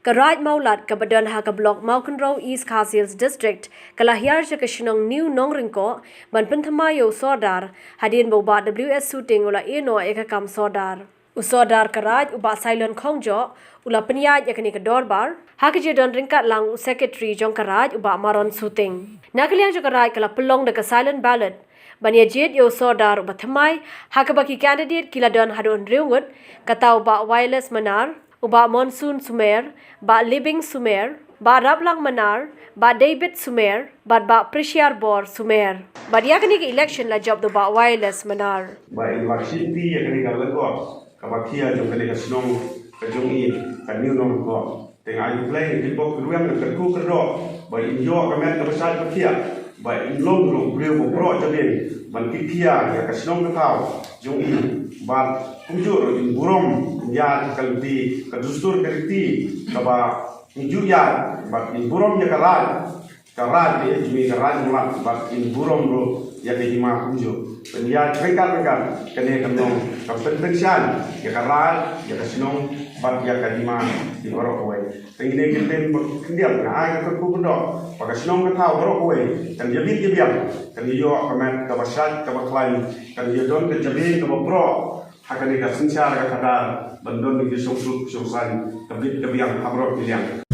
Karaj Maulat Kabadan Haka Block Maukanro East Khasi's district Kalahiyar Shakashnong New Nongryngkoh Ban Ioh Sordar Hadin Boba WS shooting ula Ino Ekakam Sordar Usordar Karaj Uba Silent Khongjo Ula Penyaj Yakani Kadorbar Hakajedon Ringkat Lang Secretary Jong Karaj Uba Maron shooting Nakaliang Jokaraj Kala Pelong Deka Silent Ballot Banyajid Ioh Sordar Uba Thymmai Hakabaki candidate Kiladon Hadon Rewwood Kata Uba Wireless Manar Uba Monsoon Sumer, Ba Living Sumer, Ba Rablang Manar, Ba David Sumer, Ba Preciar Bor Sumer. Ba yakani ke election la job do Ba Wireless Manar. Ba university yakani ka lago, kabakia jo kani ka Shnong, ka jongi, ka New Nongryngkoh. Tengah ayu play di bawah kedua yang kedua kedua. Ba Ioh kamet ka besar bakia. Ba Long lo beliau pro jadi. Ban kikia ya ka Shnong ka kau. Jongi ba kunjur in burom ya kalbi ka dustur kaliti ka ba inju ya ba in burom ya karad ya jumi karad ma ba in burom lo ya ke hima kunjo pen ya trekan kene kanong ka pensian ya karad ya ka Shnong ba ya ka hima di oro kowe tengine kiten kendial na ai ka ku ndo ba ka Shnong ka tau oro kowe kan ya bit ya kan yo kamen ka basat ka baklai kan ya don ke jabi ka pro hakani ka sinsyar ka kadar bandon ni sungsuk sungsan kabit kabiang hamro piliang